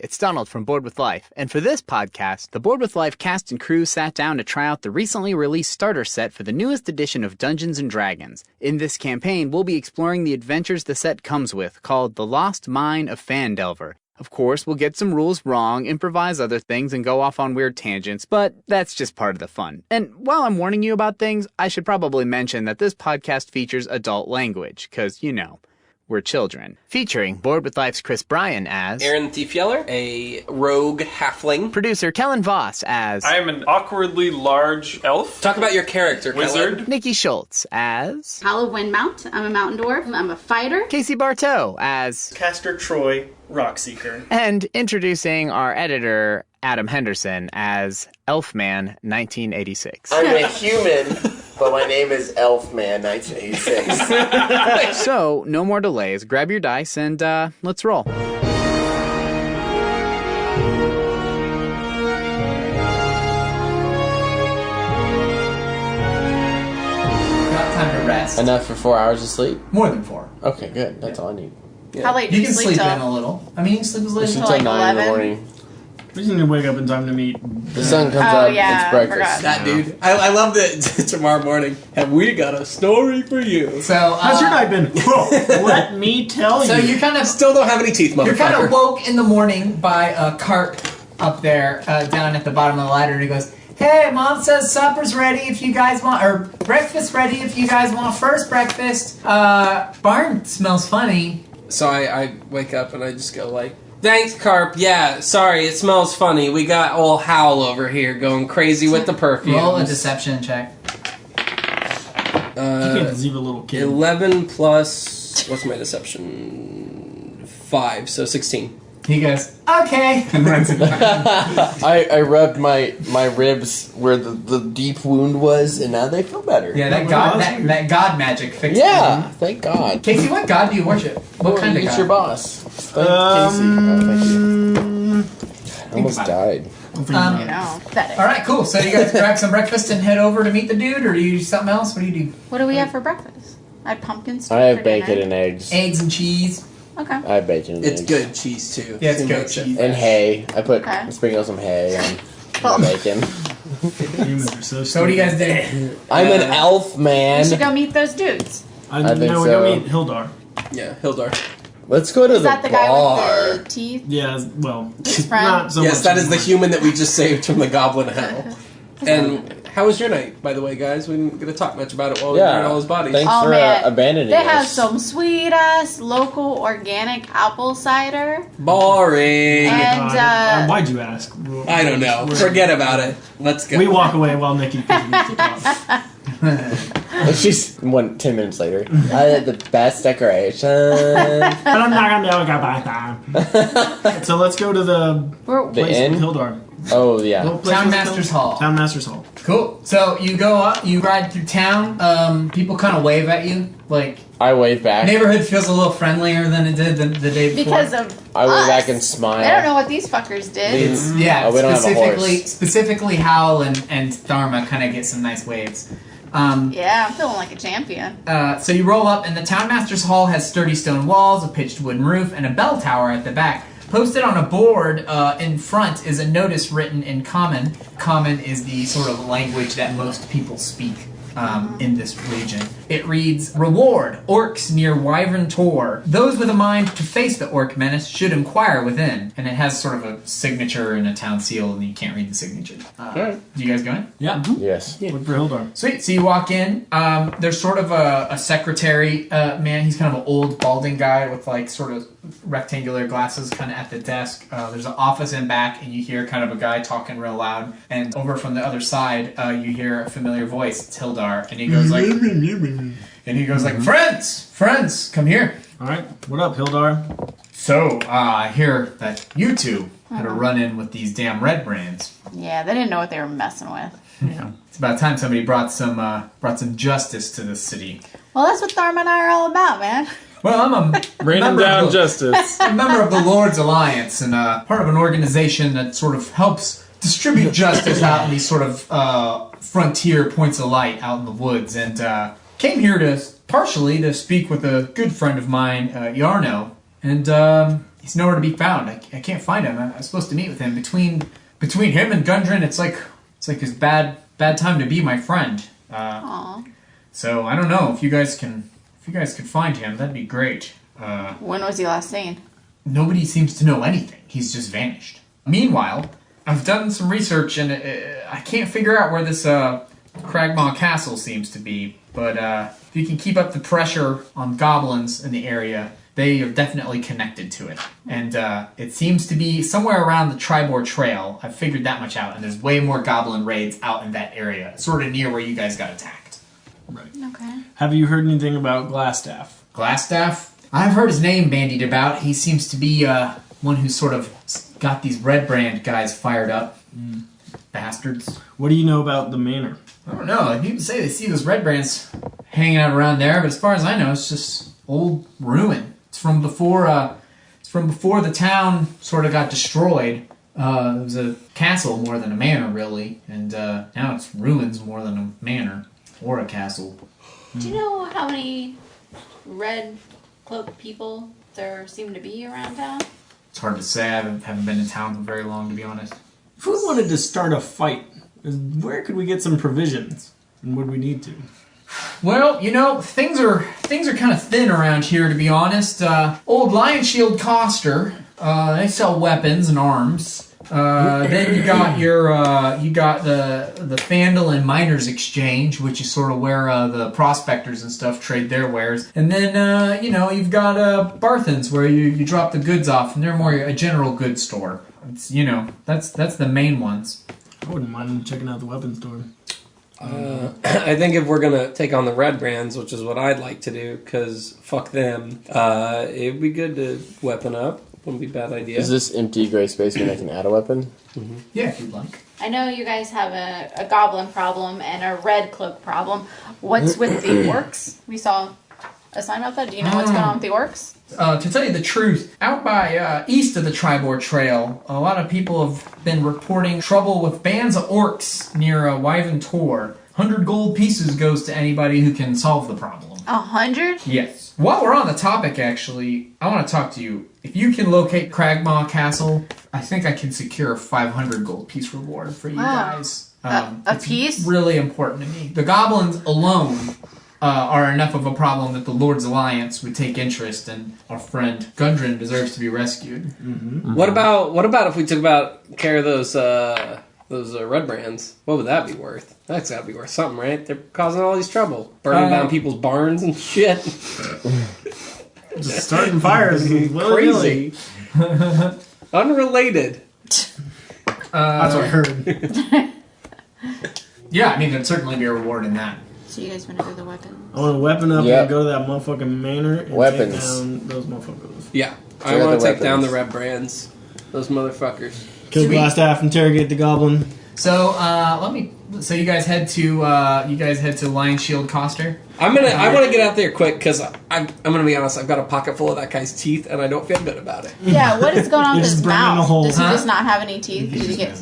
It's Donald from Board with Life, and for this podcast, the Board with Life cast and crew sat down to try out the recently released starter set for the newest edition of Dungeons & Dragons. In this campaign, we'll be exploring the adventures the set comes with, called The Lost Mine of Phandelver. Of course, we'll get some rules wrong, improvise other things, and go off on weird tangents, but that's just part of the fun. And while I'm warning you about things, I should probably mention that this podcast features adult language, because, you know, we're children. Featuring Board with Life's Chris Bryan as Aaron Thiefyeller, a rogue halfling. Producer Kellen Voss as I am an awkwardly large elf. Talk about your character, Wizard. Kellen. Nikki Schultz as Hollow Windmount. I'm a mountain dwarf. I'm a fighter. Casey Bartow as Caster Troy, Rockseeker. and introducing our editor Adam Henderson as Elfman 1986. I'm a human, but my name is Elfman 1986. So, no more delays. Grab your dice and let's roll. Got time to rest. Enough for 4 hours of sleep? More than 4. Okay, good. That's all I need. How late do You you can sleep till? in a little. I mean, you can sleep as late as Until like 9 in the 11? morning. We just need to wake up in time to meet. The sun comes Oh, up, yeah, it's I breakfast. forgot. That dude. I love that tomorrow morning. Have we got a story for you? So, How's your night been? Let me tell so you. you're kind of Still don't have any teeth, motherfucker. You're kind of woke in the morning by a cart up there down at the bottom of the ladder, and he goes, "Hey, Mom says supper's ready if you guys want, or breakfast ready if you guys want first breakfast. Barn smells funny." So I wake up and I just go like, "Thanks, Carp. Yeah, sorry, it smells funny. We got old Howl over here going crazy with the perfume." Roll a deception check. You can't deceive a little kid. 11 plus, what's my deception? 5, so 16. He goes, "Okay," and runs it back. I rubbed my ribs where the deep wound was, and now they feel better. Yeah, that god magic fixed Yeah, it. thank God. Casey, what god do you worship? What kind of It's god? your boss. Thank Casey. Oh, thank you. I almost about died. You know, pathetic. All right, cool. So you guys grab some breakfast and head over to meet the dude, or do you do something else? What do you do? What do we have for breakfast? I had pumpkin soup I have for bacon dinner. and eggs. Eggs and cheese. Okay. I have bacon and It's eggs. good cheese, too. Yeah, it's It good makes it cheese. And hay. I put Okay. sprinkle some hay on Well, my bacon. Humans are so So what do you guys do? I'm an elf, we man. should go meet those dudes. I think no, we so. go meet Hildar. Yeah, Hildar. Let's go to Is the that the bar. guy with the teeth? Yeah, well, His friend? not so Yes, much that is the anymore. human that we just saved from the goblin hell. And how was your night, by the way, guys? We didn't get to talk much about it while we were in all his bodies. Thanks Oh, for man. abandoning They us. have some sweet ass local organic apple cider. Boring. And Why'd you ask? I don't know. Forget about it. Let's go. We walk away while Nikki continues to talk. She's 10 minutes later. I had the best decoration. But I'm not gonna be able to go back time. So let's go to the we're, The place inn? with Hildar. Oh, yeah. What place Town was it Master's called? Hall. Town Master's Hall. Cool. So you go up, you ride through town. People kind of wave at you. Like, I wave back. neighborhood feels a little friendlier than it did the day before. because of I wave us. back and smile. I don't know what these fuckers did. These- Yeah, Oh, we don't have a horse. specifically Howl and Dharma kind of get some nice waves. Yeah, I'm feeling like a champion. So you roll up, and the Town Master's Hall has sturdy stone walls, a pitched wooden roof, and a bell tower at the back. Posted on a board in front is a notice written in Common. Common is the sort of language that most people speak in this region. It reads, "Reward, orcs near Wyvern Tor. Those with a mind to face the orc menace should inquire within." And it has sort of a signature and a town seal, and you can't read the signature. Do you guys go in? Yeah. Yes. Look for Hildar. Sweet. So you walk in. There's sort of a secretary man. He's kind of an old balding guy with like sort of rectangular glasses kind of at the desk. There's an office in back, and you hear kind of a guy talking real loud. And over from the other side, you hear a familiar voice. It's Hildar. And he goes like, friends, come here. All right. What up, Hildar? So, I hear that you two had a run-in with these damn red brands. Yeah, they didn't know what they were messing with. Yeah. It's about time somebody brought some justice to this city. Well, that's what Tharma and I are all about, man. Well, I'm a Raining member down of the, justice. a member of the Lord's Alliance and part of an organization that sort of helps distribute justice out in these sort of frontier points of light out in the woods, and came here partially to speak with a good friend of mine, Yarno. And he's nowhere to be found. I can't find him. I was supposed to meet with him. Between him and Gundren, it's like his bad time to be my friend. Aw. So I don't know if you guys could find him. That'd be great. When was he last seen? Nobody seems to know anything. He's just vanished. Meanwhile, I've done some research and I can't figure out where this Cragmaw Castle seems to be. But if you can keep up the pressure on goblins in the area, they are definitely connected to it. And it seems to be somewhere around the Tribor Trail. I've figured that much out. And there's way more goblin raids out in that area, sort of near where you guys got attacked. Right. Okay. Have you heard anything about Glasstaff? Glasstaff? I've heard his name bandied about. He seems to be one who's sort of got these Red Brand guys fired up. Bastards. What do you know about the manor? I don't know. People say they see those Red Brands hanging out around there, but as far as I know, it's just old ruin. It's from before the town sort of got destroyed. It was a castle more than a manor, really, and now it's ruins more than a manor or a castle. Do you know how many red cloaked people there seem to be around town? It's hard to say. I haven't been in town for very long, to be honest. If we wanted to start a fight, where could we get some provisions? And would we need to? Well, things are kind of thin around here, to be honest. Old Lion Shield Coster, they sell weapons and arms. Then you got the Phandelver Miners Exchange, which is sort of where the prospectors and stuff trade their wares. And then you've got Barthens, where you drop the goods off, and they're more a general goods store. It's that's the main ones. I wouldn't mind checking out the weapons store. I think if we're gonna take on the Red Brands, which is what I'd like to do, because fuck them, it'd be good to weapon up. Wouldn't be a bad idea. Is this empty gray space where I can add a weapon? Mm-hmm. Yeah, if you'd like. I know you guys have a goblin problem and a red cloak problem. What's with the orcs? We saw a sign about that. Do you know what's going on with the orcs? To tell you the truth, out by east of the Tribor Trail, a lot of people have been reporting trouble with bands of orcs near Wyvern Tor. 100 gold pieces goes to anybody who can solve the problem. 100? Yes. While we're on the topic, actually, I want to talk to you. If you can locate Cragmaw Castle, I think I can secure a 500 gold piece reward for you guys. A piece? Really important to me. The goblins alone are enough of a problem that the Lord's Alliance would take interest, and our friend Gundren deserves to be rescued. Mm-hmm. What about if we took care of those Red Brands? What would that be worth? That's gotta be worth something, right? They're causing all these trouble, burning down people's barns and shit. Just starting fires. Crazy. Unrelated. That's what I heard. Yeah, I mean, there'd certainly be a reward in that. So you guys want to do the weapons? I want to weapon up and go to that motherfucking manor and Weapons. take down those motherfuckers. Yeah, I want to take down the Red Brands. Those motherfuckers. Kill Glasstaff, interrogate the goblin. So So you guys head to Lion Shield Coster. I want to get out there quick because I'm gonna be honest. I've got a pocket full of that guy's teeth, and I don't feel good about it. Yeah, what is going on with his mouth? Does he Huh? just not have any teeth? Did he get...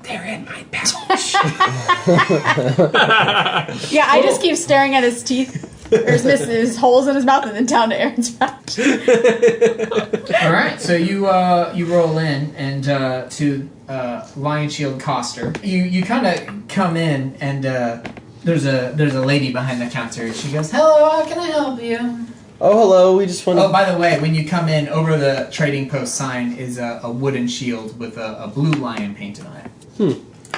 They're in my pouch. Yeah, I just keep staring at his teeth. Or his holes in his mouth and then down to Aaron's pouch. All right, so you roll in and to Lion Shield Coster. You kind of come in and there's a lady behind the counter. She goes, "Hello, how can I help you?" Oh, hello. We just want to. Oh, by the way, when you come in, over the trading post sign is a wooden shield with a blue lion painted on it.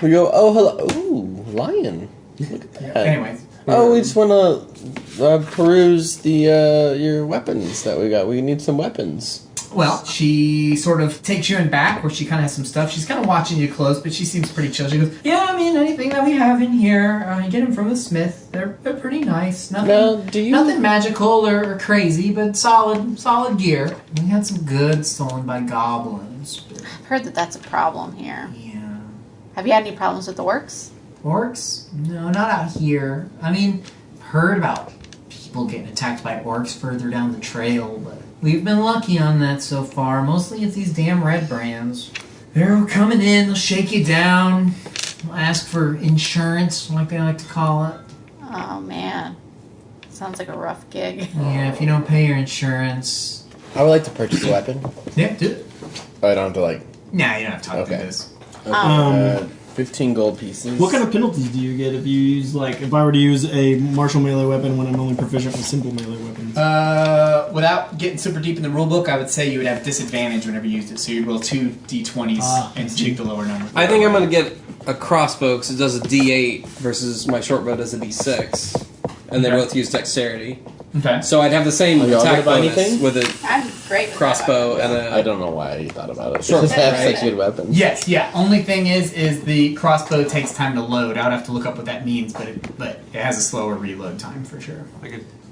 We go. Oh, hello. Ooh, lion. Look at that. Anyways. Oh, we just want to peruse the your weapons that we got. We need some weapons. Well, she sort of takes you in back where she kind of has some stuff. She's kind of watching you close, but she seems pretty chill. She goes, "Yeah, I mean, anything that we have in here, you get them from the smith. They're pretty nice. Nothing magical or crazy, but solid gear. We had some goods stolen by goblins. I've heard that that's a problem here. Yeah. Have you had any problems with the orcs? Orcs? No, not out here. I mean, heard about people getting attacked by orcs further down the trail, but we've been lucky on that so far. Mostly it's these damn Red Brands. They're coming in, they'll shake you down, they'll ask for insurance, like they like to call it. Oh, man. Sounds like a rough gig. Yeah, if you don't pay your insurance, I would like to purchase a weapon. Yeah, do it. Oh, I don't have to like. Nah, you don't have to talk Okay. through this. Okay, 15 gold pieces. What kind of penalties do you get if you use, like, if I were to use a martial melee weapon when I'm only proficient with simple melee weapons? Without getting super deep in the rulebook, I would say you would have disadvantage whenever you used it. So you'd roll 2 d20s and take the lower number. I think I'm going to get a crossbow because it does a D8 versus my short bow does a D6. And they both use dexterity. Okay. So I'd have the same Are y'all attack gonna buy bonus anything? with a I'm great with crossbow that. and I a... don't know why you thought about it. Sure, Because I have right. such good weapons. Yes, yeah. Only thing is the crossbow takes time to load. I would have to look up what that means, but it has a slower reload time for sure.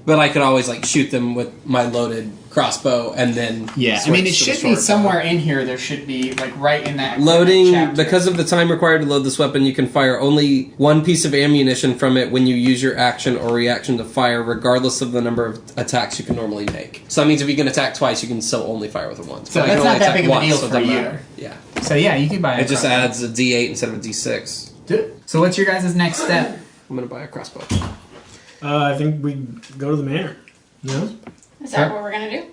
But I could always like shoot them with my loaded crossbow and then Yeah, I mean, it switch to the should be short bow. somewhere in here. There should be, like, right in that Loading, chapter. because of the time required to load this weapon, you can fire only one piece of ammunition from it when you use your action or reaction to fire, regardless of the number of attacks you can normally make. So that means if you can attack twice, you can still only fire with it once. So But I that's can not only that attack big of a once, deal so it for doesn't you. matter. Yeah. So yeah, you could buy a It just crossbow. adds a D8 instead of a D6. Do it. So what's your guys' next step? I'm going to buy a crossbow. I think we go to the manor. No? Is that what we're gonna do?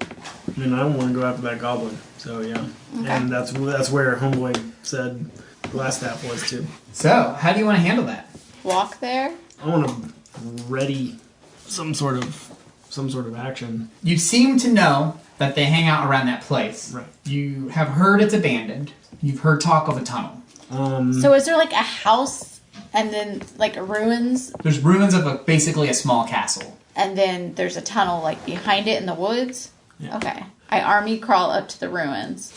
I mean, I don't want to go after that goblin, so yeah. Okay. And that's where Homeboy said Glasstaff was too. So, how do you want to handle that? Walk there? I want to ready some sort of action. You seem to know that they hang out around that place. Right. You have heard it's abandoned. You've heard talk of a tunnel. So is there like a house and then like ruins There's ruins of basically a small castle. and then there's a tunnel like behind it in the woods? Yeah. Okay. I army crawl up to the ruins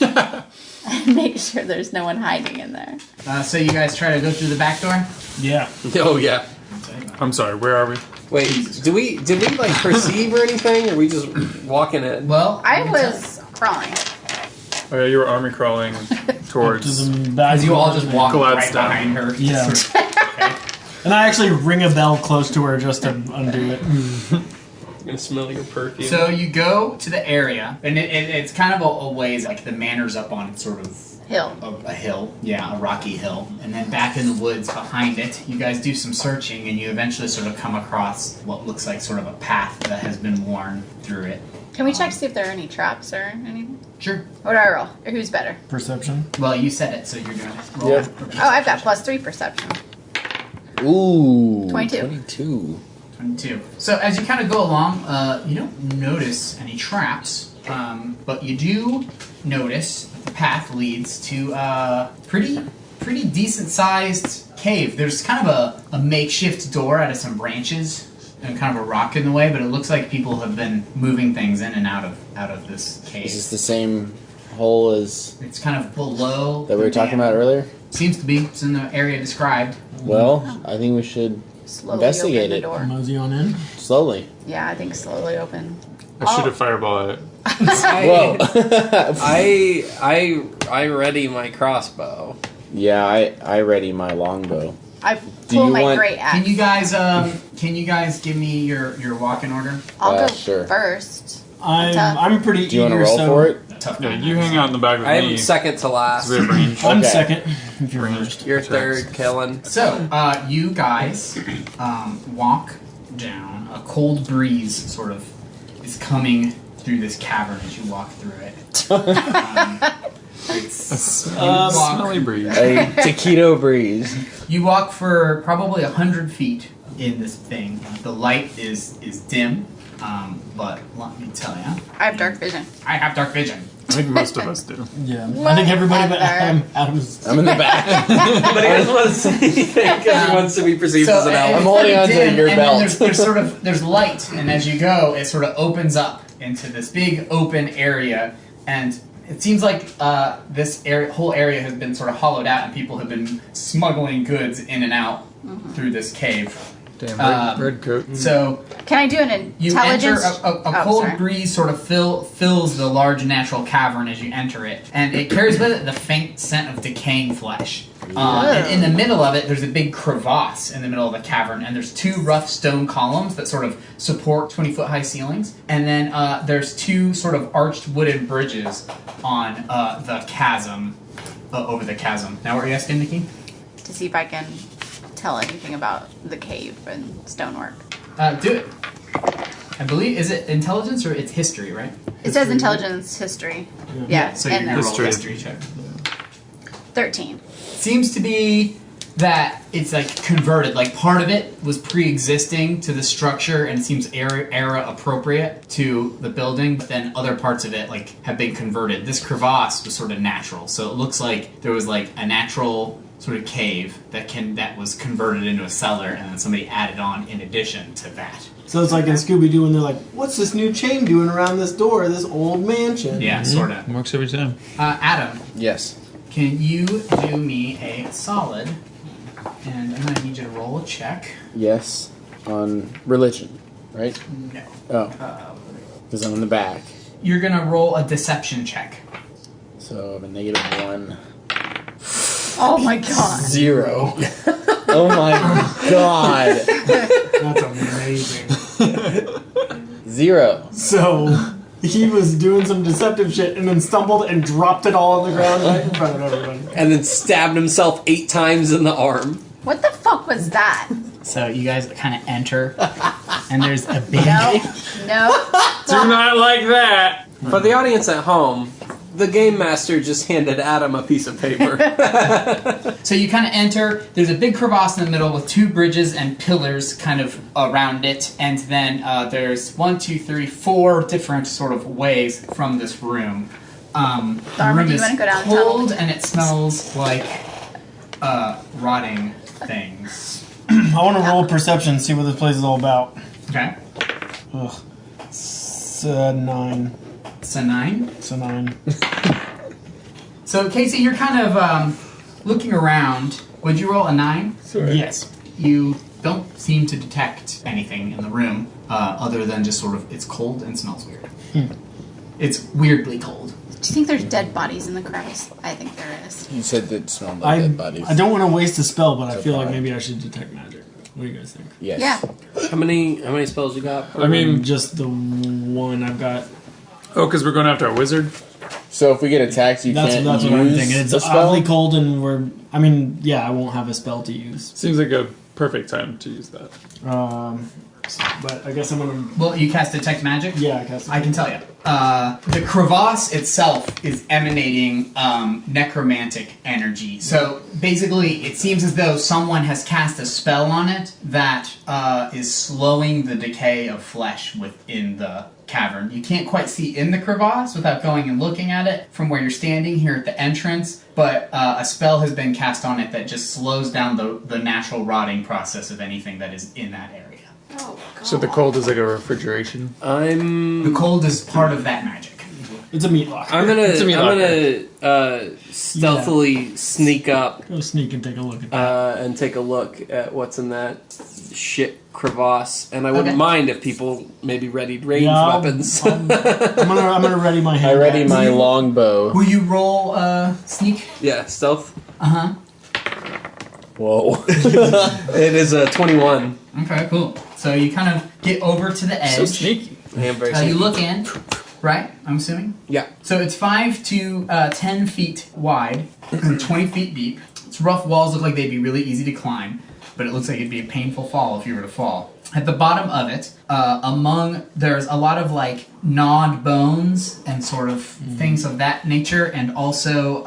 and make sure there's no one hiding in there. So you guys try to go through the back door? Yeah. Oh, yeah. I'm sorry, where are we? Wait, did we like perceive or anything, or are we just walking in? Well, I was crawling. Oh yeah, you were army crawling towards... To the back. as you all just walk right Gladstaff. behind her. Yeah. Okay. And I actually ring a bell close to her just to undo it. I'm gonna smell your perfume. So you go to the area, and it's kind of a ways, like the manor's up on sort of Hill. a hill, yeah, a rocky hill. And then back in the woods behind it, you guys do some searching, and you eventually sort of come across what looks like sort of a path that has been worn through it. Can we check to see if there are any traps or anything? Sure. What do I roll? Or who's better? Perception. Well, you said it, so you're doing it. Roll. Yep. Oh, I've got +3 perception. Ooh. 22. 22. 22. So as you kind of go along, you don't notice any traps, but you do notice that the path leads to a pretty decent-sized cave. There's kind of a makeshift door out of some branches and kind of a rock in the way, but it looks like people have been moving things in and out of this cave. Is this the same hole as It's kind of below that we were the talking dam. about earlier? Seems to be. It's in the area described. Well, I think we should Slowly investigate open the it door. Mosey on in. slowly. Yeah, I think slowly open. I shoot a fireball at it. Well, I ready my crossbow. yeah, I ready my longbow. I Do pull you my want- great axe. Can you guys give me your walk in order? I'll go sure. first. I'm pretty Do you want to eager, roll so for it? Tough Yeah, guy. you hang out in the back with I me. am second to last. We have range. I'm Okay. second. If you're first. You're third, killing. So, you guys walk down. A cold breeze sort of is coming through this cavern as you walk through it. Smelly breeze. A taquito breeze. You walk for probably 100 feet in this thing. The light is dim, but let me tell you, I have dark vision. I have dark vision. I think most of us do. Yeah. I think everybody but Whatever. Adam's. I'm in the back. But he doesn't want to say anything because he wants to be perceived as an and elf. I'm holding on it's to dim, your and belt. then there's light, and as you go, it sort of opens up into this big open area, and it seems like this whole area has been sort of hollowed out, and people have been smuggling goods in and out through this cave. Damn, red coat. So Can I do an you enter intelligence? a cold sorry. breeze sort of fills the large natural cavern as you enter it, and it carries with it the faint scent of decaying flesh. And in the middle of it, there's a big crevasse in the middle of the cavern, and there's two rough stone columns that sort of support 20-foot high ceilings, and then there's two sort of arched wooden bridges on the chasm, over the chasm. Now, what are you asking, Nikki? To see if I can tell anything about the cave and stonework. Do it. I believe, is it intelligence or it's history, right? It says intelligence history. Yeah, So you and can roll History. history check. 13. Seems to be that it's like converted. Like part of it was pre-existing to the structure and it seems era appropriate to the building, but then other parts of it like have been converted. This crevasse was sort of natural, so it looks like there was like a natural sort of cave that was converted into a cellar, and then somebody added on in addition to that. So it's like in Scooby-Doo when they're like, what's this new chain doing around this door of this old mansion? Yeah, sort of. Works every time. Adam, Yes. can you do me a solid? And I'm gonna need you to roll a check. Yes. On religion, right? No. Oh. Because I'm in the back. You're gonna roll a deception check. So I have a -1. Oh my god. 0. Oh my god. That's amazing. 0. So he was doing some deceptive shit and then stumbled and dropped it all on the ground right in front of everybody. And then stabbed himself 8 times in the arm. What the fuck was that? So you guys kind of enter, and there's a big. No. Do not like that. For the audience at home, the game master just handed Adam a piece of paper. So you kind of enter. There's a big crevasse in the middle with 2 bridges and pillars kind of around it, and then there's 1, 2, 3, 4 different sort of ways from this room. The Dharma, room do you is wanna go down the cold tunnel? and it smells like rotting things. I want to roll perception, see what this place is all about. Okay, Ugh. It's 9. it's a 9. It's a 9. So Casey, you're kind of looking around. Would you roll a 9? Yes. You don't seem to detect anything in the room other than just sort of it's cold and smells weird. It's weirdly cold. Do you think there's dead bodies in the crevice? I think there is. You said that it smelled like dead bodies. I don't want to waste a spell, but I So feel like far. maybe I should detect magic. What do you guys think? Yes. Yeah. How many spells you got? I mean, Just the one I've got. oh, because we're going after a wizard? So if we get attacked, you That's can't what use I'm thinking. It's the spell? oddly cold and we're... I mean, yeah, I won't have a spell to use. Seems like a perfect time to use that. But I guess I'm going to... Well, you cast detect magic. Yeah, I guess. I can tell you. The crevasse itself is emanating necromantic energy. So basically, it seems as though someone has cast a spell on it that is slowing the decay of flesh within the cavern. You can't quite see in the crevasse without going and looking at it from where you're standing here at the entrance, but a spell has been cast on it that just slows down the natural rotting process of anything that is in that area. Oh god. So the cold is like a refrigeration? The cold is part of that magic. It's a meat locker. I'm gonna stealthily sneak up Go sneak and take a look at that. and take a look at what's in that shit crevasse, and I wouldn't Okay. mind if people maybe readied ranged weapons. I'm gonna ready my hand. I ready axe. my longbow. Will you roll sneak? Yeah, stealth. Uh-huh. Whoa. It is a 21. Okay, cool. So you kind of get over to the edge. So sneaky. I am very You sneaky. look in, right? I'm assuming. Yeah. So it's 5 to 10 feet wide, and 20 feet deep. Its rough walls look like they'd be really easy to climb, but it looks like it'd be a painful fall if you were to fall. At the bottom of it, there's a lot of like gnawed bones and sort of things of that nature, and also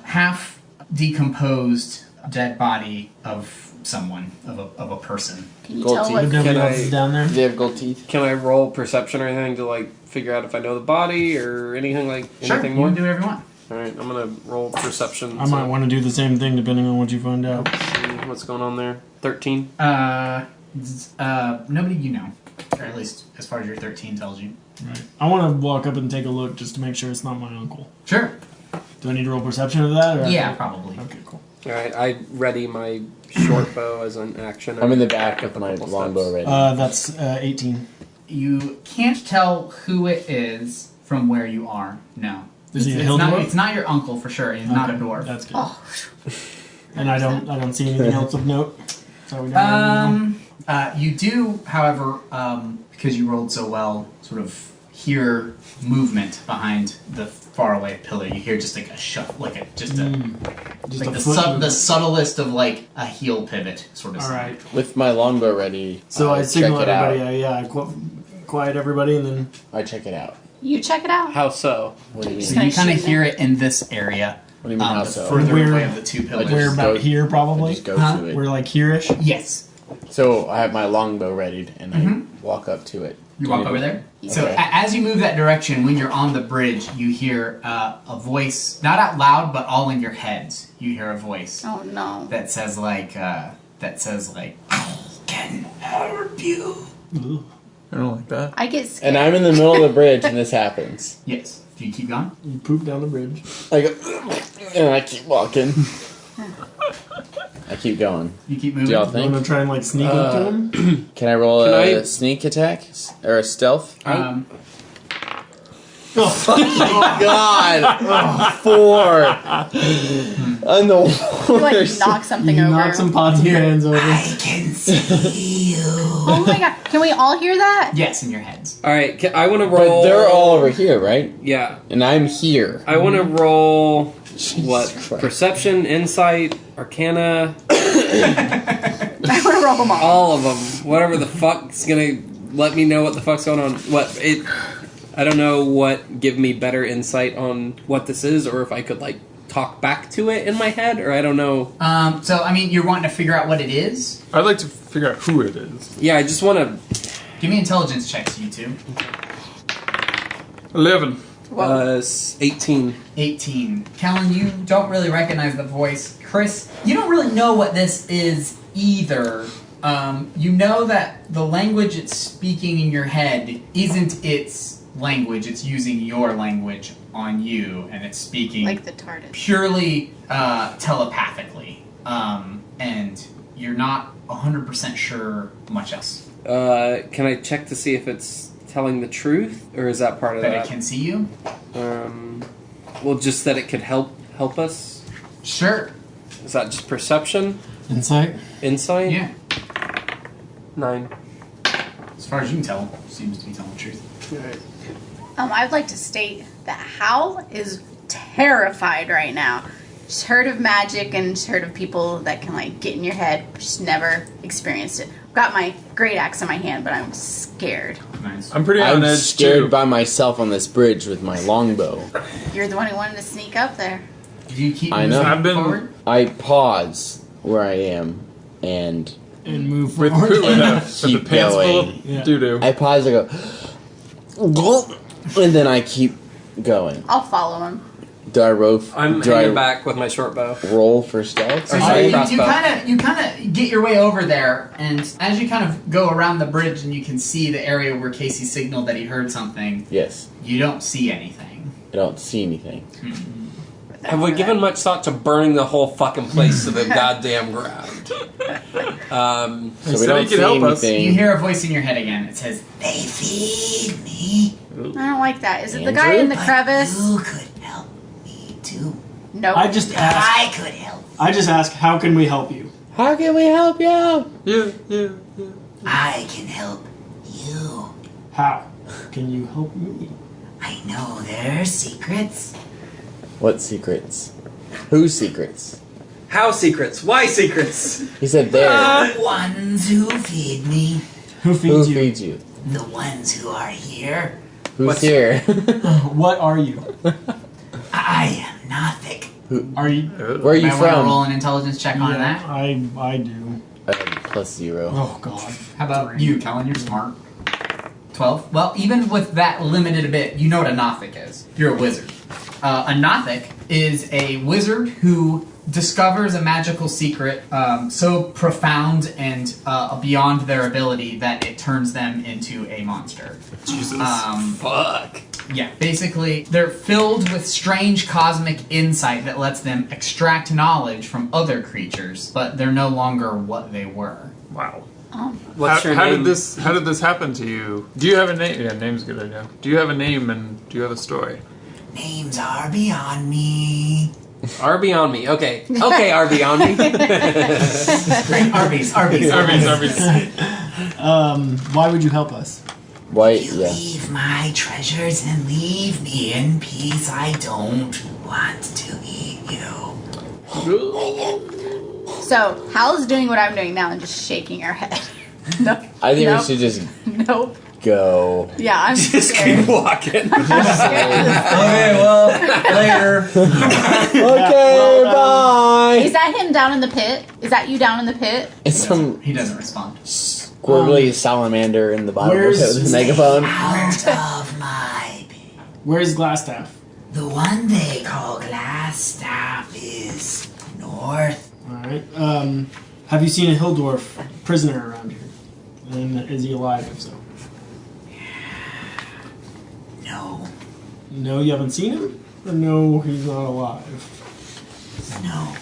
half decomposed dead body of someone, of a person. Can you Gold tell teeth. what... Nobody Can else I- is down there. Do they have gold teeth? Can I roll perception or anything to like figure out if I know the body or anything like Sure, anything you more? can do whatever you want. All right, I'm gonna roll perception. I might want to do the same thing depending on what you find out. see what's going on there. 13. Nobody you know, or at least as far as your 13 tells you. Right. I want to walk up and take a look just to make sure it's not my uncle. Sure. Do I need to roll perception of that? Or Yeah, probably. Okay, cool. All right, I ready my short bow as an action. I'm in the back with A my couple longbow steps. ready. That's 18. You can't tell who it is from where you are. No. Is he a It's hill not, dwarf? it's not your uncle for sure. He's not a Okay, dwarf. That's good. Oh, And I don't see anything else of note. So we don't You do, however, because you rolled so well, sort of hear movement behind the faraway pillar. You hear just like a shut, like a just like a the, foot movement. the subtlest of like a heel pivot sort of. All sound. right. With my longbow ready, So I check signal it out. everybody. I quiet everybody, and then I check it out. You check it out. How so? What do you mean? So you kind of hear it in this area. What do you mean, how the so? further We're- away of the two pillars. we're about go- here, probably. Just go Huh? to it. We're like here-ish. Yes. So I have my longbow readied, and I walk up to it. You walk over there? So Okay. as you move that direction, when you're on the bridge, you hear a voice, not out loud, but all in your heads. You hear a voice Oh no. that says like, I can help you. I don't like that. I get scared. And I'm in the middle of the bridge, and this happens. Yes. Do you keep going? You poop down the bridge. I go, and I keep walking. I keep going. You keep Do moving? y'all You think? want to try and like sneak up to him? Can I roll Can a I- sneak attack or a stealth? Oh, God, 4. I'm the You, like worst. knock something you over. knock some pots and pans over. I can see you. Oh my god! Can we all hear that? Yes, in your heads. All right, I want to But roll. they're all over here, right? Yeah, And I'm here. I want to roll. What? Christ. Perception, insight, arcana, I want to roll them all. all of them. Whatever the fuck's gonna let me know what the fuck's going on. I don't know what give me better insight on what this is, or if I could like talk back to it in my head, or I don't know. So, I mean, you're wanting to figure out what it is? I'd like to figure out who it is. Yeah, I just want to. Give me intelligence checks, you two. 11. 18. 18. Kellen, you don't really recognize the voice. Chris, you don't really know what this is either. You know that the language it's speaking in your head isn't its language, it's using your language on you, and it's speaking Like the TARDIS. purely telepathically. And you're not 100% sure much else. Can I check to see if it's telling the truth, or is that part of That that? it can see you? Well, just that it could help us. Sure. Is that just perception, Insight. insight? Yeah. 9. As far as you can tell, seems to be telling the truth. I'd like to state that Hal is terrified right now. She's heard of magic and she's heard of people that can like get in your head. She's never experienced it. I've got my great axe in my hand, but I'm scared. Nice. I'm pretty on I'm edge scared too. by myself on this bridge with my longbow. You're the one who wanted to sneak up there. Do you keep I moving know. I've been- forward? I pause where I am and And move with forward. with the Keep pants full going. of Yeah. doo-doo. I pause. I go, and then I keep going. I'll follow him. Do I roll? I'm do hanging I back with my short bow. roll for stealth? So Sorry, you crossbow. kind of get your way over there, and as you kind of go around the bridge and you can see the area where Casey signaled that he heard something, Yes. you don't see anything. I don't see anything. Have we given much thought to burning the whole fucking place to the goddamn ground? So we said don't he could see help us. anything. You hear a voice in your head again. It says, "They feed me, I don't like that. Is it the Andrew? guy in the but crevice? you could help me too. Nope. I just ask. I could help. I just ask. How can we help you? How can we help you? Yeah. I can help you. How can you help me? I know their secrets. What secrets? Whose secrets? How secrets? Why secrets? He said there. The ones who feed me, Who Who feeds you? feeds you? the ones who are here. Who's here? What are you? I am Nothic. Are you? Where are you I want to roll from? an intelligence check on that. I do. +0. Oh God. How about you, Kellen? You're smart. 12? Well, even with that limited a bit, you know what a Nothic is. You're a wizard. A Nothic is a wizard who discovers a magical secret so profound and beyond their ability that it turns them into a monster. Jesus. Fuck. Yeah, basically, they're filled with strange cosmic insight that lets them extract knowledge from other creatures, but they're no longer what they were. Wow. What's your how name? did this happen to you? Do you have a name? Yeah, name's a good idea. Do you have a name and do you have a story? Names are beyond me. Are beyond me. Okay. Okay, are beyond me. Great, Arby's. Arby's. Why would you help us? Why? You Yeah. leave my treasures and leave me in peace. I don't want to eat you. So Hal's doing what I'm doing now and just shaking her head. No. I think nope. we should just Nope. go. Yeah, I'm Just scared. keep walking. Okay, well, later. Okay, bye. Is that him down in the pit? Is that you down in the pit? It's some He doesn't respond. squirrely salamander in the bottom of where's- the megaphone. Out of my pit. Where's Glasstaff? The one they call Glasstaff is north. Alright. Have you seen a hill dwarf prisoner around here? And is he alive if so? No, No, you haven't seen him? Or no, he's not alive? no.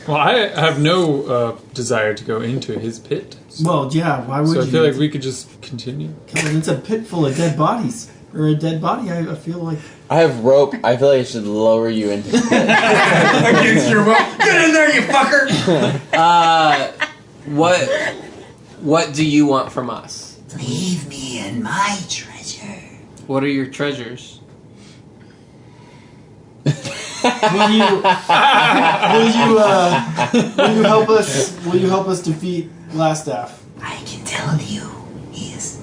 Well, I have no desire to go into his pit. Well, yeah, why would So you? I feel like we could just continue. Kevin, it's a pit full of dead bodies. Or a dead body, I feel like... I have rope. I feel like I should lower you into the pit. Against your will. Get in there, you fucker! What do you want from us? Leave me and my treasure. What are your treasures? Will you help us? Will you help us defeat Glasstaff? I can tell you, he is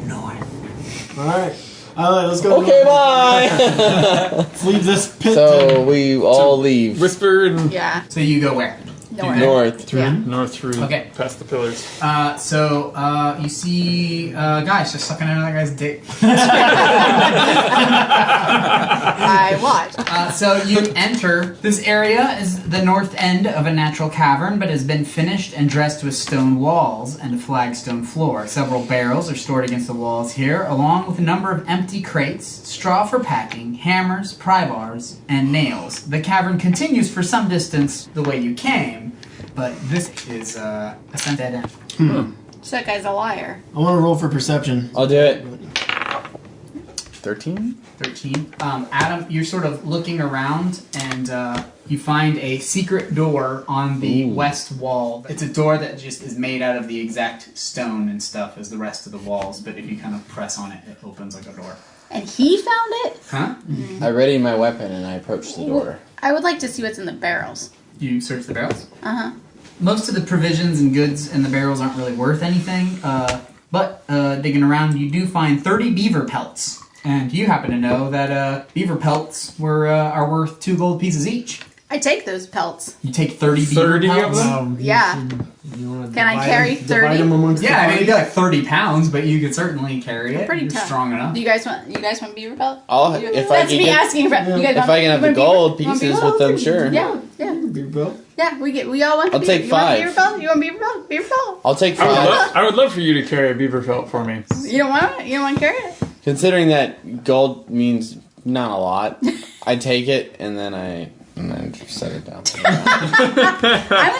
north. All right. Let's go. Okay, bye. Let's leave this pit. So we all leave Whisper and Yeah. So you go where? north. Yeah. north through Okay. past the pillars. So you see guys just sucking into that guy's dick. I watched. So you enter. This area is the north end of a natural cavern, but has been finished and dressed with stone walls and a flagstone floor. Several barrels are stored against the walls here, along with a number of empty crates, straw for packing, hammers, pry bars, and nails. The cavern continues for some distance the way you came, but this is a dead end. So that guy's a liar. I want to roll for perception. I'll do it. 13? 13. Adam, you're sort of looking around and you find a secret door on the west wall. It's a door that just is made out of the exact stone and stuff as the rest of the walls, but if you kind of press on it, it opens like a door. And he found it? Huh? I readied my weapon and I approached the door. I would like to see what's in the barrels. You search the barrels? Uh-huh. Most of the provisions and goods in the barrels aren't really worth anything, but digging around, you do find 30 beaver pelts. And you happen to know that beaver pelts are worth 2 gold pieces each. I take those pelts. You take 30 beaver 30 of pelts? them? Yeah. Can I carry 30? Divide them amongst Yeah, I mean, the it'd be like 30 pounds, but you could certainly carry it. Pretty You're tough. strong enough. Do you guys want beaver pelt? I'll, You- if I That's can me get, asking for you guys. if I can have the gold you want pieces beaver with them, sure. Yeah, yeah, beaver belt. yeah. We all want. I'll the take beaver. You want 5. beaver belt? You want beaver belt? Beaver belt. I'll take I would, 5. I would love for you to carry a beaver pelt for me. You don't want it? You don't want to carry it? Considering that gold means not a lot, I take it and then just set it down. I'm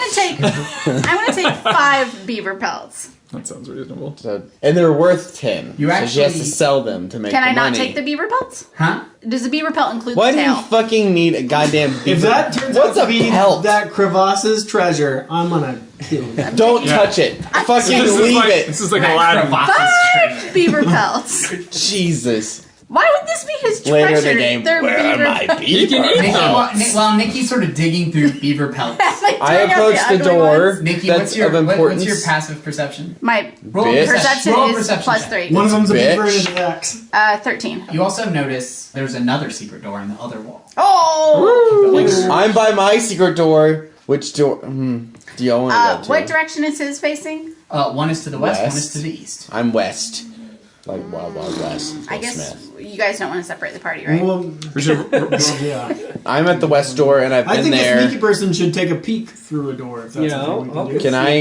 gonna take 5 beaver pelts. That sounds reasonable. So, and they're worth 10. You so she has to actually- sell them to make Can the I not money. take the beaver pelts? Huh? Does the beaver pelt include Why the do tail? you fucking need a goddamn beaver? If that turns What's out a to be pelt? that crevasse's treasure, I'm gonna kill it. Don't Yeah. touch it. Fucking This is leave like, it. This is like Aladdin. 5 beaver pelts. Jesus. Why would this be his treasure? Later in the game, They're where beaver are my pelts. You can beaver? eat them. While Nikki's sort of digging through beaver pelts. Like, I throwing out approached the ugly door. ones. Nikki, That's what's your of importance. what's your passive perception? My Roll Bitch. perception roll a is perception plus check. 3. One of them's a beaver and Bitch. an axe. 13. You also notice there's another secret door in the other wall. Oh! I'm by my secret door. Which door? Do y'all want to go to? What direction is his facing? One is to the west, West. one is to the east. I'm west. Like Wild Wild West. I Will guess Smith. you guys don't want to separate the party, right? Well, We should, yeah. I'm at the west door and I've I been think a there. sneaky person should take a peek through a door. If that's Yeah, the thing we I'll can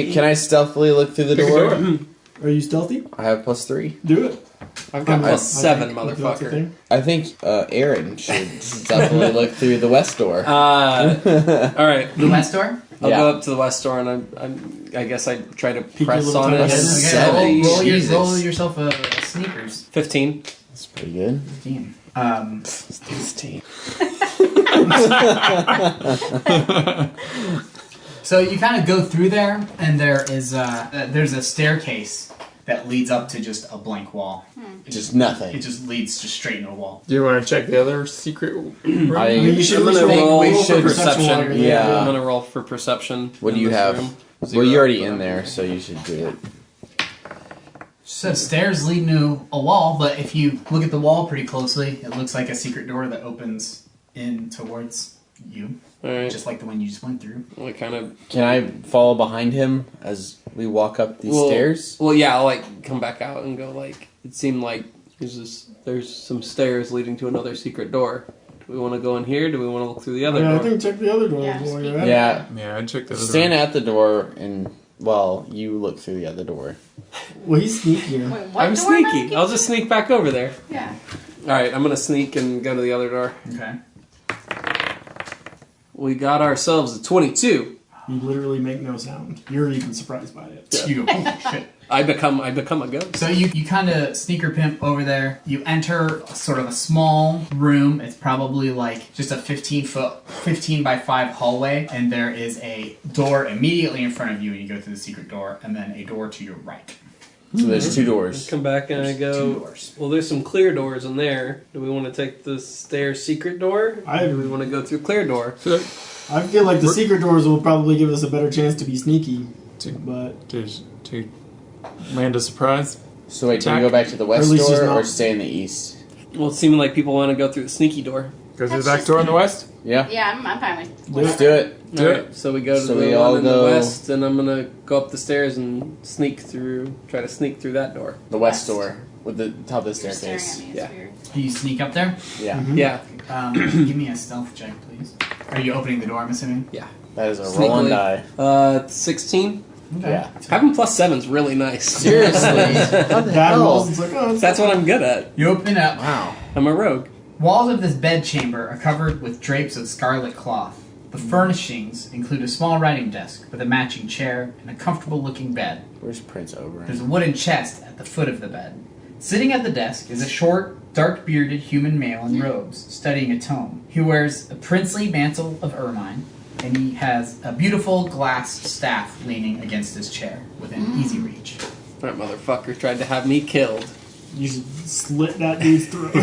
do. Can I stealthily look through the Pick a door? door. Are you stealthy? I have +3. Do it. I've got plus I 7, think that's the motherfucker. thing. I think Aaron should stealthily look through the west door. Alright. The west door? I'll Yeah. go up to the west door and I guess I try to press your little on it. toe. Seven. Roll yourself a sneakers. 15. That's pretty good. 15. 16. So you kind of go through there, and there's a staircase that leads up to just a blank wall. Just nothing. It just leads just straight into a wall. Do you want to check the other secret room? You should I'm gonna roll roll for for perception. while you're there. Yeah. I'm gonna roll for perception. What do in you this have? room. Well, 0. you're already in there, so you should do it. So stairs lead to a wall, but if you look at the wall pretty closely, it looks like a secret door that opens in towards you, Alright. just like the one you just went through. We kind of... Can I follow behind him as we walk up these stairs? Well, yeah, I'll like come back out and go like... It seemed like there's some stairs leading to another secret door. Do we want to go in here? Do we want to look through the other Yeah, I door? think check the other door. Yeah, while you're at it. Yeah. Yeah, I'd check the other Stand door. at the door and, well, you look through the other door. Well, he's sneakier. Wait, what I'm door, sneaky. Malky? I'll just sneak back over there. Yeah. Alright, I'm going to sneak and go to the other door. Okay. We got ourselves a 22. You literally make no sound. You're even surprised by it. You go, holy shit. I become a ghost. So you kind of sneaker pimp over there. You enter sort of a small room. It's probably like just a 15 by 5 hallway, and there is a door immediately in front of you, and you go through the secret door, and then a door to your right. So there's 2 doors. Come back and I go, 2 doors. well, there's some clear doors in there. Do we want to take the stairs secret door? Or do we want to go through clear door? I feel like the secret doors will probably give us a better chance to be sneaky. But To land a surprise. So wait, do we go back to the west Or at least he's door or not- stay in the east? Well, it's seeming like people want to go through the sneaky door. Go through That's the back just door on the west. Yeah. Yeah, I'm fine with Let's do it. Do Alright, it. so we go to So the we one all in the go- west, and I'm gonna go up the stairs and try to sneak through that door. The west door with the top of the You're staring at staircase. me. It's Yeah. weird. Do you sneak up there? Yeah. Yeah, Give me a stealth check, please. Are you opening the door, I'm assuming? yeah. That is a roll and die. 16. Okay. Yeah. Having +7's really nice. Seriously. What the bad hell? rolls. It's like, oh, That's what I'm good at. You open up. Wow. I'm a rogue. Walls of this bedchamber are covered with drapes of scarlet cloth. The furnishings include a small writing desk with a matching chair and a comfortable-looking bed. Where's Prince Oberyn? There's a wooden chest at the foot of the bed. Sitting at the desk is a short, dark-bearded human male in robes, studying a tome. He wears a princely mantle of ermine, and he has a beautiful glass staff leaning against his chair within easy reach. That motherfucker tried to have me killed. you should slit that dude's throat.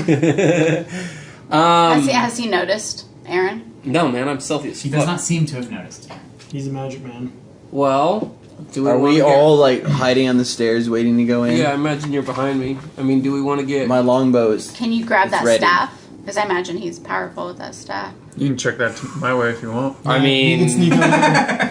Has he noticed, Aaron? No, man, I'm stealthy as He fuck. does not seem to have noticed. He's a magic man. Well, do we Are wanna we get- all like hiding on the stairs waiting to go in? Yeah, I imagine you're behind me. I mean, do we want to get... My longbow is. Can you grab It's that ready. staff? Because I imagine he's powerful with that staff. You can check that my way if you want. I You can sneak mean, over.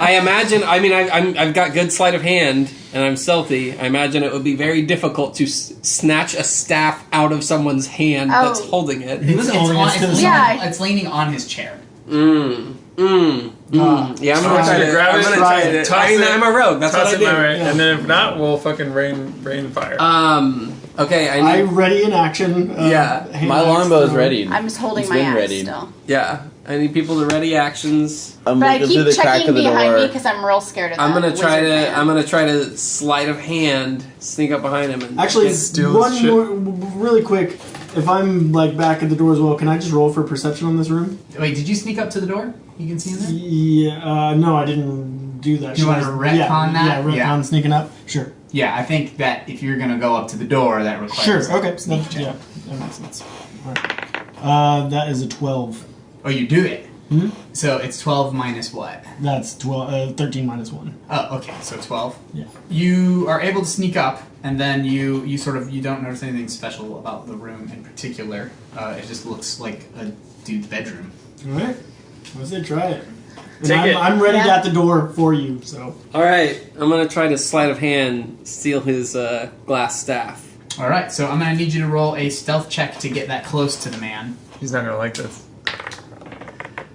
I imagine. I mean, I've got good sleight of hand, and I'm stealthy. I imagine it would be very difficult to snatch a staff out of someone's hand Oh. that's holding it. It's only it's, to the side. it's leaning on his chair. Yeah, I'm gonna try to grab I'm it, gonna try try it, to. toss I mean, it, I'm a rogue. That's what Toss I it my do. way, and then if not, we'll fucking rain fire. Okay, I I need. ready in action. Yeah, hand My axe longbow is throw. ready. I'm just holding He's my been axe ready. still. Yeah, I need people to ready actions. I'm But I looking keep through the crack checking of the behind me door. because I'm real scared of that. I'm gonna try wizard to. man. I'm gonna try to sleight of hand, sneak up behind him, and Actually, Steal one his shit. more, really quick. If I'm like back at the door as well, can I just roll for perception on this room? Wait, did you sneak up to the door? You can see in there? Yeah. No, I didn't do that. You Should want I- to retcon that? Yeah, retcon sneaking up. Sure. Yeah, I think that if you're going to go up to the door, that requires Sure. Okay. a sneak check. Yeah, that makes sense. All right. That is a 12. Oh, you do it. Hmm? So it's 12 minus what? That's 13 minus 1. Oh, okay, so 12. Yeah. You are able to sneak up, and then you don't notice anything special about the room in particular. It just looks like a dude's bedroom. All right. Let's say try it. And Take it. I'm ready Yeah. at the door for you. So. all right, I'm gonna try to sleight of hand steal his glass staff. All right, so I'm going to need you to roll a stealth check to get that close to the man. He's not gonna like this.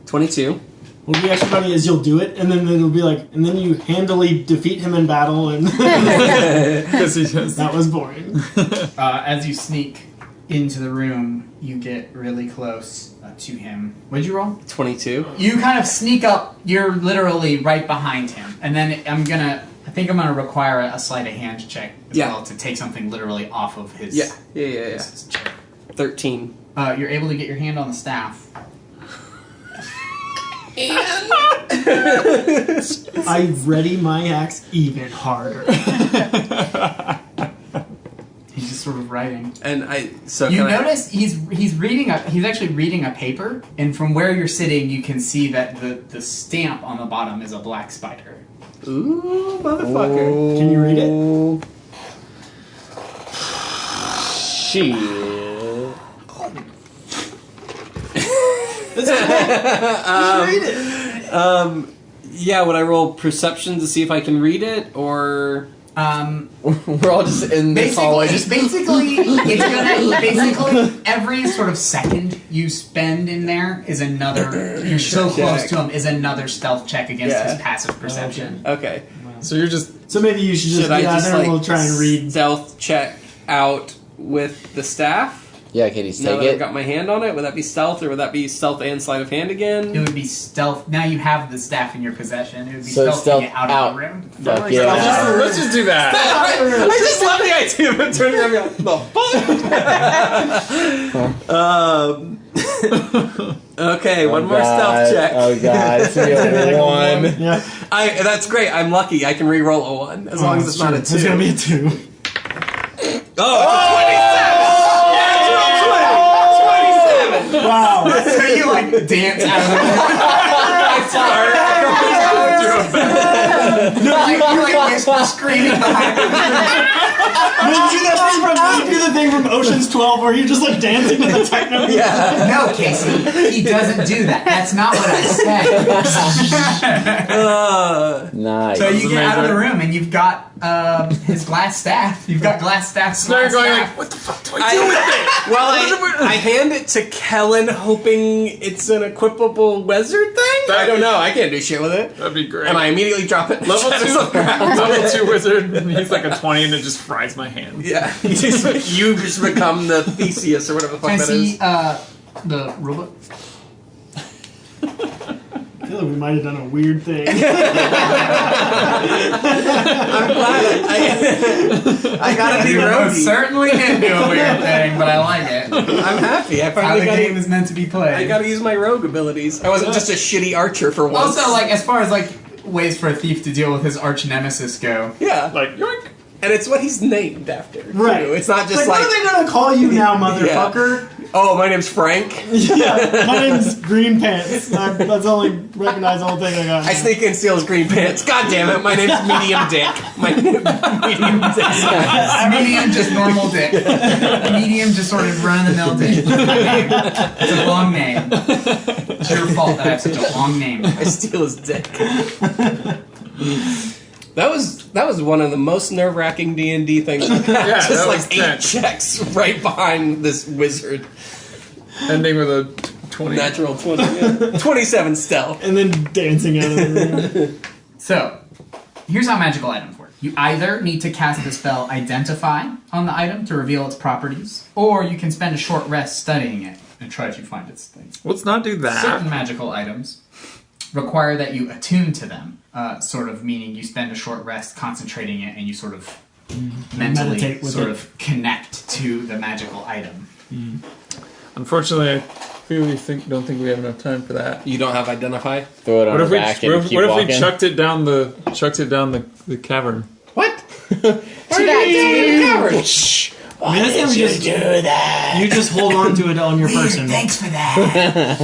22. What'll be actually funny is you'll do it, and then it'll be like, and then you handily defeat him in battle, and Because he just. that was boring. As you sneak into the room, you get really close to him. What'd you roll? 22. You kind of sneak up. You're literally right behind him, and then I think I'm gonna require a sleight of hand check as Yeah. well to take something literally off of his. Yeah. his chair. 13. You're able to get your hand on the staff. I ready my axe even harder. He's just sort of writing. And You notice he's actually reading a paper, and from where you're sitting, you can see that the stamp on the bottom is a black spider. Ooh, motherfucker. Can you read it? Shit. Yeah, would I roll perception to see if I can read it, or... We're all just in this hallway. Basically, every sort of second you spend in there is another. You're so close to him is another stealth check against his passive perception. Okay. So you're just... So maybe you should just Should I get out just, there and like, we'll try and read. stealth check out with the staff? Yeah, can you Now take that I've it? got my hand on it, would that be stealth, or would that be stealth and sleight of hand It again? would be stealth. Now you have the staff in your possession. It would be So stealth to get stealth out of the room. Fuck yeah. Let's just do that. I just love the idea of it turning around and be like, the fuck? Okay, one more stealth check. Oh god, it's gonna be a 1. Yeah, That's great. I'm lucky. I can re-roll a 1 as long as it's not a 2. It's gonna be a 2. Oh, it's a 27! Wow. So you like dance out of the room. You're like screaming behind him. You do the thing from Ocean's 12 where you're just like dancing to the techno. Yeah. No, Casey, he doesn't do that. That's not what I said. Nice. So you get out of the room and you've got his glass staff. You've got glass staff. So you're going like, what the fuck do I do with it? Well, I hand it to Kellen, hoping it's an equipable wizard thing. I don't know. I can't do shit with it. That'd be great. And I immediately drop it. Level 2 wizard, and he's like a 20 and it just fries my hand. Yeah. You just become the Theseus or whatever the fuck Can I that see is. the rulebook? I feel like we might have done a weird thing. I'm glad I gotta be You roguey. certainly can do a weird thing, but I like it. I'm happy. I How finally the got game is meant to be played. I gotta use my rogue abilities. I wasn't just a shitty archer for once. Also, like, as far as, like, ways for a thief to deal with his arch nemesis go. Yeah. Like, yoink. And it's what he's named after. Right. Too. It's not just What are they gonna call you now, motherfucker? Oh, my name's Frank. Yeah, my name's Green Pants. That's the only recognized whole thing I got. I sneak and steal his green pants. God damn it, my name's Medium Dick. Medium Dick. Medium, just normal dick. Medium, just sort of run-of-the-mill dick. It's a long name. It's your fault that I have such a long name. I steal his dick. That was one of the most nerve-wracking D&D things. Yeah, just that like was 8 tense. checks right behind this wizard. Ending with a 20. Natural 20. Yeah. 27 stealth. And then dancing out of the room. So, here's how magical items work. You either need to cast the spell Identify on the item to reveal its properties, or you can spend a short rest studying it and try to find its things. Let's not do that. Certain magical items require that you attune to them, sort of meaning you spend a short rest concentrating it and you sort of mentally Meditate with sort it. of connect to the magical item. Unfortunately, I really don't think we have enough time for that. You don't have Identify? Throw it on What the if we back and keep what if walking. we chucked it down the cavern? What? Too bad. I mean, that's gonna just do that? you just hold on to it on your person. Thanks for that.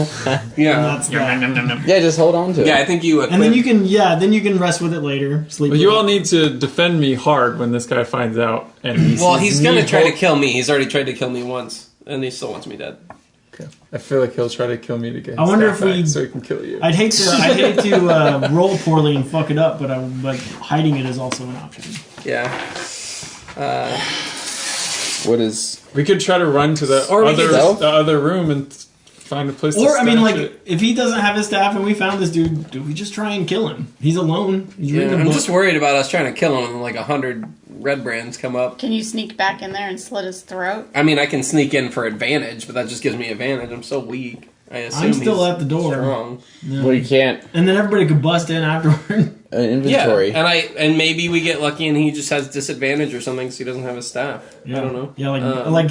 Yeah. That's that. Yeah, just hold on to it. Yeah, I think you And then you can rest with it later. Sleep. But with you it. all need to defend me hard when this guy finds out. And he Well, sees he's me gonna try to hold- kill me. He's already tried to kill me once, and he still wants me dead. Okay. I feel like he'll try to kill me to get. I wonder his if staff we- back so he can kill you. I'd hate to roll poorly and fuck it up, but hiding it is also an option. Yeah. What is... We could try to run to the Or we could just- other room and find a place to Or I mean, stash like, it. if he doesn't have his staff and we found this dude, do we just try and kill him? He's alone. He's Yeah, reading a I'm book. just worried about us trying to kill him and like 100 red brands come up. Can you sneak back in there and slit his throat? I mean, I can sneak in for advantage, but that just gives me advantage. I'm so weak. I assume I'm still he's at the door. strong. Yeah. Well, you can't... And then everybody could bust in afterward. An inventory. Yeah, and maybe we get lucky and he just has disadvantage or something, so he doesn't have his staff. I don't know. Yeah,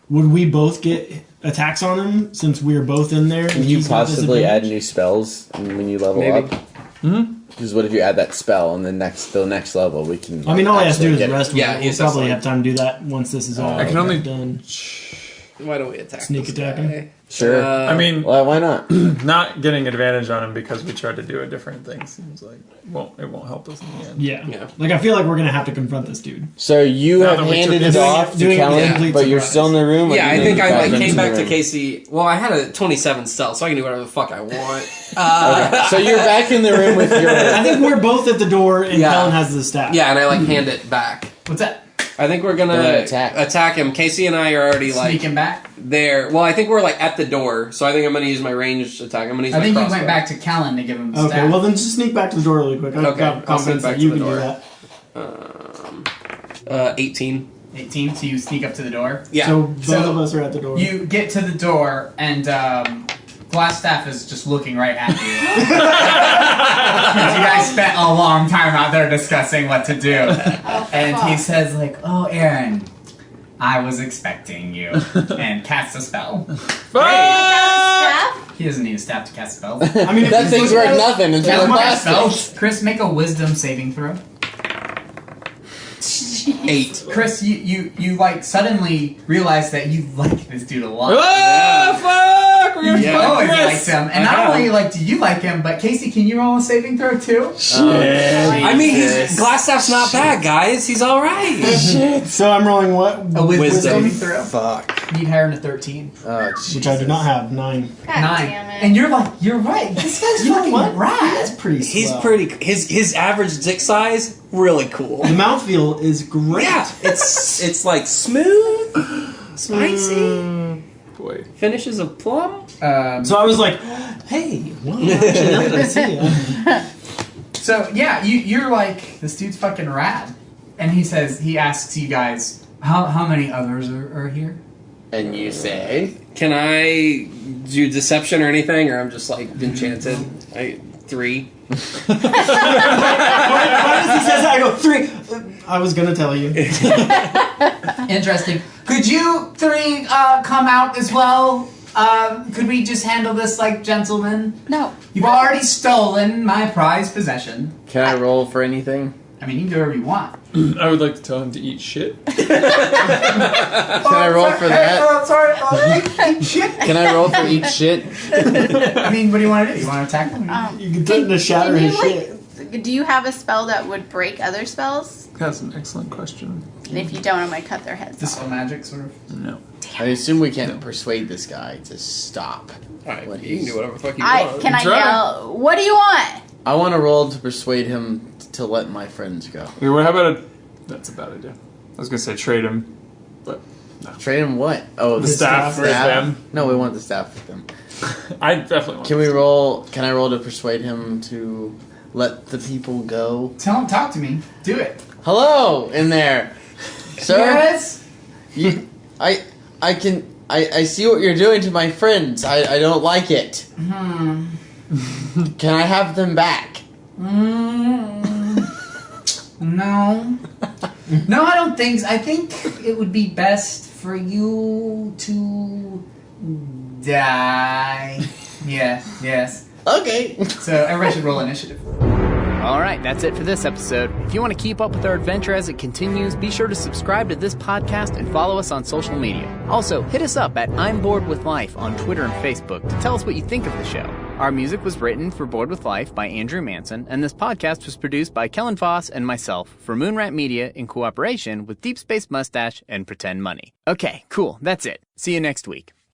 would we both get attacks on him since we are both in there? Can you possibly add new spells when you level Maybe. up? Mm-hmm. Because what if you add that spell and the next level we can... I mean, all I have to do is actually get- rest with Yeah, it. he's We'll probably just have time to do that once this is all I can only- done. Why don't we attack Sneak this attack guy? him? Sure. I mean, Why not? not getting advantage on him because we tried to do a different thing seems like it won't help us in the end. Yeah. Like, I feel like we're going to have to confront this dude. So you Now have that we handed took it it- off to doing it Kellen, complete but you're surprise. still in the room? or Yeah, you I think moved I back like into came the back to room? Casey. Well, I had a 27 stealth, so I can do whatever the fuck I want. Okay, so you're back in the room with your... I think we're both at the door, and Yeah. Kellen has the staff. Yeah, and I like hand it back. What's that? I think we're gonna Gonna attack. him. Casey and I are already like Sneaking back? there. Well, I think we're like at the door, so I think I'm gonna use my ranged attack. I'm gonna use I my think you crossbow. went back to Kellen to give him the Okay, staff. well then just sneak back to the door really quick. I've Okay, got I'll confidence sneak back that you to can the do door. that. 18. 18, so you sneak up to the door. Yeah. So both So, of us are at the door. You get to the door, and Glasstaff is just looking right at you. Because you guys spent a long time out there discussing what to do. And he says, like, oh, Aaron, I was expecting you. And casts a spell. Staff? He doesn't need a staff to cast spells. I mean, if That he's thing's looking worth at us- nothing until Cast the more blast spells. Chris, make a wisdom saving throw. 8. Chris, you like suddenly realize that you like this dude a lot. Ah, fuck! We're gonna You Yeah. fuck always Chris. liked him, and not only like do you like him, but Casey, can you roll a saving throw too? I mean, Glasstaff's not bad, guys. He's all right. So I'm rolling what? A wisdom saving Wisdom. throw. Fuck. Need higher than a 13. Oh, Which I do not have. 9. God 9. damn it. And you're like, you're right. This guy's You know fucking what? rad. That's pretty slow. He's pretty. His average dick size really cool. The mouthfeel is great. Yeah, it's like smooth, spicy. Boy. Finishes of plum. So I was like, hey, well, actually, now that I see you. So yeah, you're like, this dude's fucking rad. And he asks you guys, how many others are here? And you say... Can I do deception or anything, or I'm just like enchanted? 3. Why does he say that? I go, 3. I was going to tell you. Interesting. Could you 3 come out as well? Could we just handle this like gentlemen? No. You've already stolen my prized possession. Can I roll for anything? I mean, you can do whatever you want. I would like to tell him to eat shit. Can I roll for that? Sorry, shit. Can I roll for each shit? I mean, what do you want to do? You want to attack him? You can threaten to shatter his shit. Do you have a spell that would break other spells? That's an excellent question. And if you don't, I'm going to cut their heads off. Dispel magic, sort of. No. I assume we can't persuade this guy to stop. Alright, What you can he's- do whatever the fuck you want. Can I Try. yell, what do you want? I want to roll to persuade him to let my friends go. Okay, well, how about a... That's a bad idea. I was gonna say trade him, but Trade him what? Oh, the staff for them. No, we want the staff with them. I definitely want Can we roll? Can I roll to persuade him to let the people go? Tell him, talk to me. Do it. Hello, in there, sir. Yes. You, I see what you're doing to my friends. I don't like it. Can I have them back? No. No, I don't think so. I think it would be best for you to die. Yes. Okay. So everybody should roll initiative. Alright, that's it for this episode. If you want to keep up with our adventure as it continues, be sure to subscribe to this podcast and follow us on social media. Also, hit us up at I'm Bored With Life on Twitter and Facebook to tell us what you think of the show. Our music was written for Bored With Life by Andrew Manson, and this podcast was produced by Kellen Voss and myself for Moonrat Media in cooperation with Deep Space Mustache and Pretend Money. Okay, cool, that's it. See you next week.